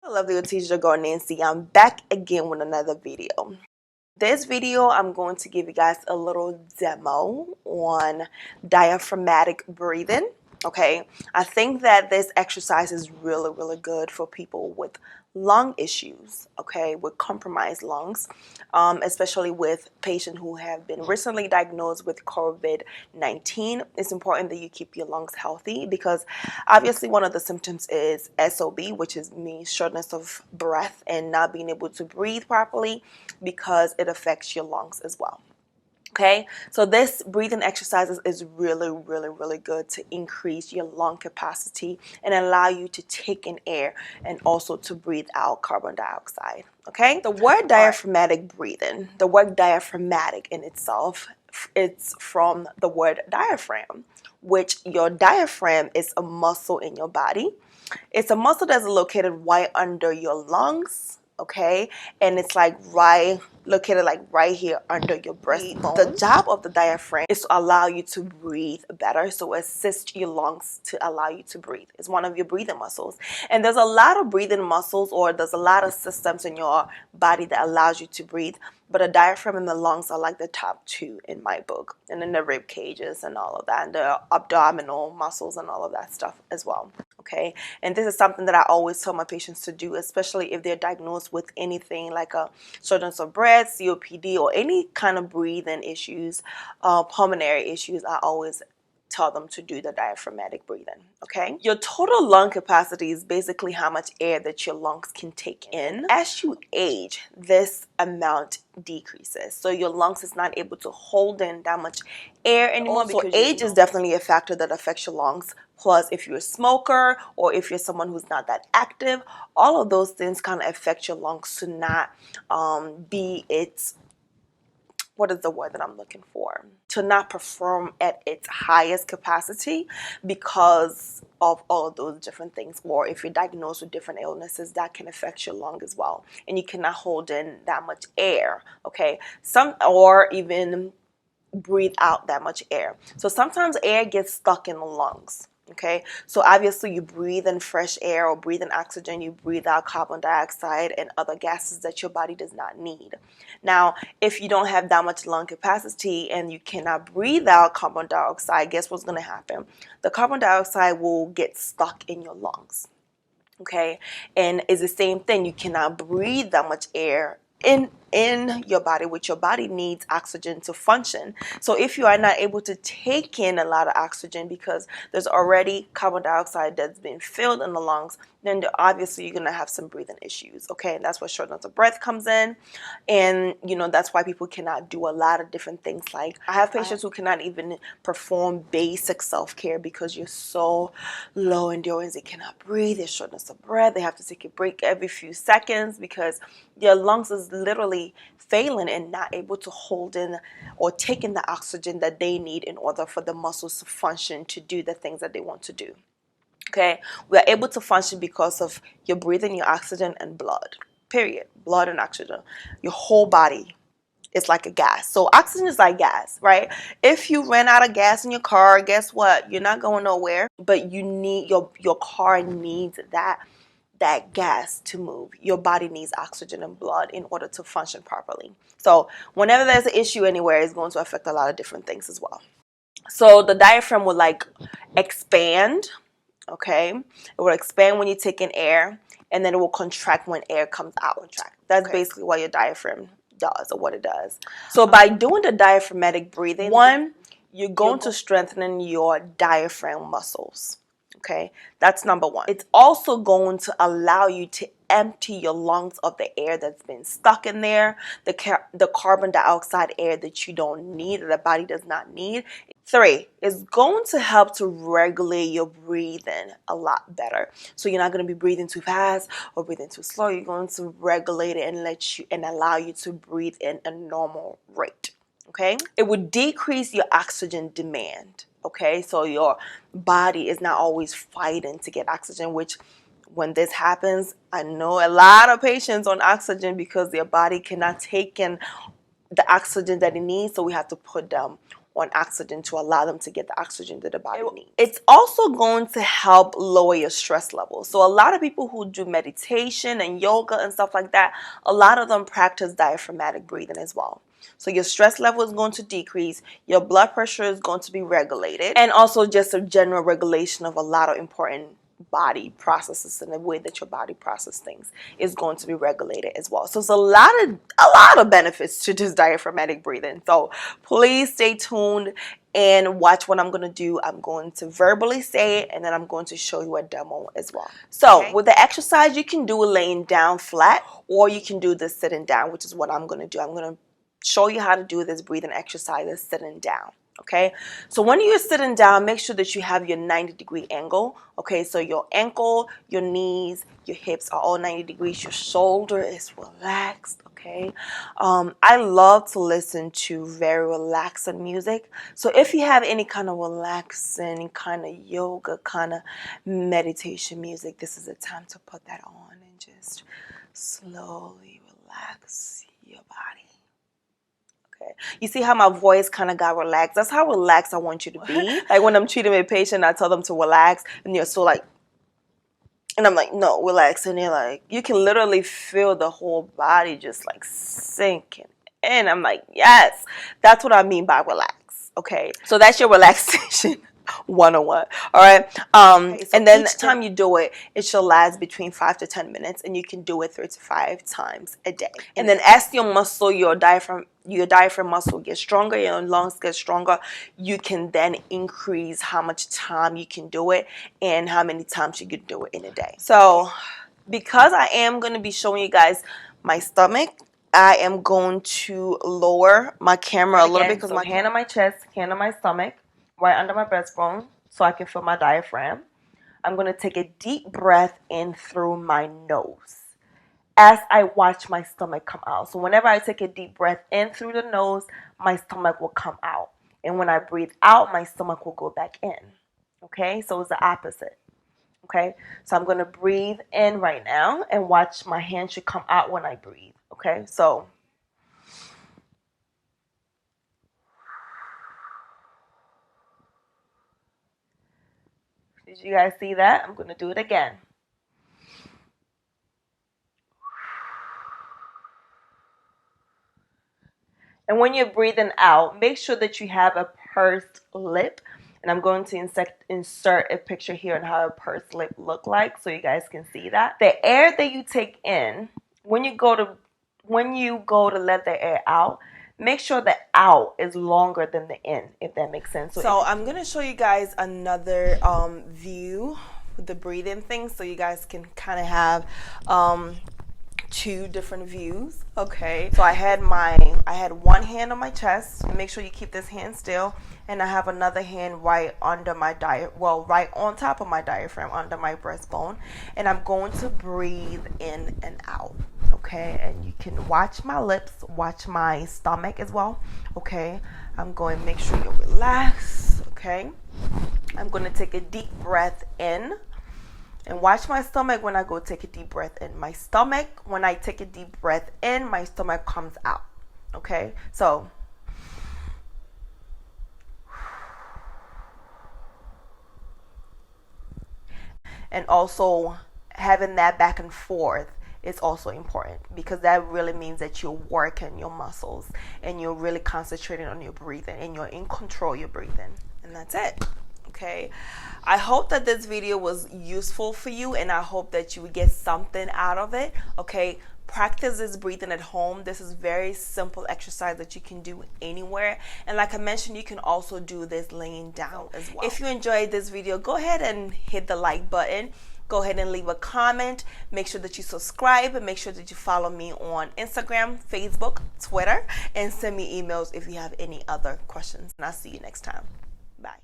LovelyyOT teacher girl Nancy. I'm back again with another video. This video, I'm going to give you guys a little demo on diaphragmatic breathing. Okay, I think that this exercise is really good for people with lung issues, okay, with compromised lungs, especially with patients who have been recently diagnosed with COVID-19. It's important that you keep your lungs healthy because obviously one of the symptoms is SOB, which means shortness of breath and not being able to breathe properly because it affects your lungs as well. Okay, so this breathing exercises is really good to increase your lung capacity and allow you to take in air and also to breathe out carbon dioxide. Okay, the word diaphragmatic breathing, the word diaphragmatic in itself, it's from the word diaphragm, which your diaphragm is a muscle in your body. It's a muscle that's located right under your lungs. Okay, and it's like located like right here under your breastbone. The job of the diaphragm is to allow you to breathe better, so assist your lungs to allow you to breathe. It's one of your breathing muscles, and there's a lot of breathing muscles, or there's a lot of systems in your body that allows you to breathe, but the diaphragm and the lungs are like the top two in my book, and then the rib cages and all of that, and the abdominal muscles and all of that stuff as well. Okay, and this is something that I always tell my patients to do, especially if they're diagnosed with anything like a shortness of breath, COPD, or any kind of breathing issues, pulmonary issues. I always tell them to do the diaphragmatic breathing. Okay, your total lung capacity is basically how much air that your lungs can take in. As you age, this amount decreases, so your lungs is not able to hold in that much air anymore. Also, because age is definitely a factor that affects your lungs. Plus, if you're a smoker or if you're someone who's not that active, all of those things kind of affect your lungs to not be its, what is the word that I'm looking for? To not perform at its highest capacity because of all of those different things. Or if you're diagnosed with different illnesses, that can affect your lung as well. And you cannot hold in that much air, okay? Or even breathe out that much air. So sometimes air gets stuck in the lungs. Okay, so obviously you breathe in fresh air or breathe in oxygen, you breathe out carbon dioxide and other gases that your body does not need. Now, if you don't have that much lung capacity and you cannot breathe out carbon dioxide, guess what's going to happen? The carbon dioxide will get stuck in your lungs. Okay, and it's the same thing. You cannot breathe that much air in your body, which your body needs oxygen to function. So if you are not able to take in a lot of oxygen because there's already carbon dioxide that's been filled in the lungs, then obviously you're gonna have some breathing issues. Okay, and that's where shortness of breath comes in, and you know that's why people cannot do a lot of different things. Like I have patients who cannot even perform basic self-care because you're so low endurance, they cannot breathe, there's shortness of breath, they have to take a break every few seconds because their lungs is literally failing and not able to hold in or take in the oxygen that they need in order for the muscles to function to do the things that they want to do. Okay, we are able to function because of your breathing, your oxygen, and blood. Period. Blood and oxygen. Your whole body is like a gas. So oxygen is like gas, right? If you ran out of gas in your car, guess what? You're not going nowhere, but you need your car needs that gas to move. Your body needs oxygen and blood in order to function properly. So whenever there's an issue anywhere, it's going to affect a lot of different things as well. So the diaphragm will like expand, okay? It will expand when you take in air, and then it will contract when air comes out. That's basically what your diaphragm does, or what it does. So by doing the diaphragmatic breathing, one, you're going to strengthen your diaphragm muscles. Okay, that's number one. It's also going to allow you to empty your lungs of the air that's been stuck in there, the carbon dioxide air that you don't need, or the body does not need. Three, it's going to help to regulate your breathing a lot better. So you're not going to be breathing too fast or breathing too slow. You're going to regulate it and allow you to breathe in a normal rate. Okay, it would decrease your oxygen demand. Okay, so your body is not always fighting to get oxygen, which when this happens, I know a lot of patients on oxygen because their body cannot take in the oxygen that it needs, so we have to put them on oxygen to allow them to get the oxygen that the body needs. It's also going to help lower your stress levels. So a lot of people who do meditation and yoga and stuff like that, a lot of them practice diaphragmatic breathing as well. So your stress level is going to decrease, your blood pressure is going to be regulated, and also just a general regulation of a lot of important body processes and the way that your body processes things is going to be regulated as well. So it's a lot of benefits to this diaphragmatic breathing. So please stay tuned and watch what I'm going to do. I'm going to verbally say it, and then I'm going to show you a demo as well. So with the exercise, you can do it laying down flat, or you can do this sitting down, which is what I'm going to do. I'm going to show you how to do this breathing exercise sitting down. Okay, so when you're sitting down, make sure that you have your 90-degree angle. Okay, so your ankle, your knees, your hips are all 90 degrees. Your shoulder is relaxed. Okay, I love to listen to very relaxing music. So if you have any kind of relaxing, kind of yoga, kind of meditation music, this is the time to put that on and just slowly relax your body. Okay. You see how my voice kind of got relaxed? That's how relaxed I want you to be. Like when I'm treating a patient, I tell them to relax, and you're so like, and I'm like, no, relax. And they're like, you can literally feel the whole body just like sinking in. I'm like, yes, that's what I mean by relax. Okay, so that's your relaxation 101. All right. Okay, so and then each time you do it, it should last between 5 to 10 minutes, and you can do it 3 to 5 times a day. And then as your muscle, your diaphragm muscle gets stronger, your lungs get stronger, you can then increase how much time you can do it and how many times you can do it in a day. So because I am going to be showing you guys my stomach, I am going to lower my camera a little bit, because my hand on my chest, hand on my stomach, right under my breastbone, so I can feel my diaphragm. I'm going to take a deep breath in through my nose as I watch my stomach come out. So whenever I take a deep breath in through the nose, my stomach will come out. And when I breathe out, my stomach will go back in. Okay, so it's the opposite. Okay, so I'm going to breathe in right now and watch my hand should come out when I breathe. Okay, so did you guys see that? I'm going to do it again. And when you're breathing out, make sure that you have a pursed lip. And I'm going to insert a picture here on how a pursed lip look like, so you guys can see that. The air that you take in, when you go to let the air out, make sure the out is longer than the in, if that makes sense. So I'm going to show you guys another view with the breathing thing, so you guys can kind of have 2 different views. Okay, so I had one hand on my chest. Make sure you keep this hand still, and I have another hand right under my right on top of my diaphragm, under my breastbone, and I'm going to breathe in and out. Okay, and you can watch my lips, watch my stomach as well. Okay, I'm going to make sure you relax. Okay, I'm going to take a deep breath in. And watch my stomach when I go take a deep breath in. My stomach, when I take a deep breath in, my stomach comes out. Okay? So, and also having that back and forth is also important, because that really means that you're working your muscles and you're really concentrating on your breathing and you're in control of your breathing. And that's it. Okay, I hope that this video was useful for you, and I hope that you would get something out of it. Okay, practice this breathing at home. This is very simple exercise that you can do anywhere, and like I mentioned, you can also do this laying down as well. If you enjoyed this video, go ahead and hit the like button. Go ahead and leave a comment. Make sure that you subscribe, and make sure that you follow me on Instagram, Facebook, Twitter, and send me emails if you have any other questions. And I'll see you next time. Bye.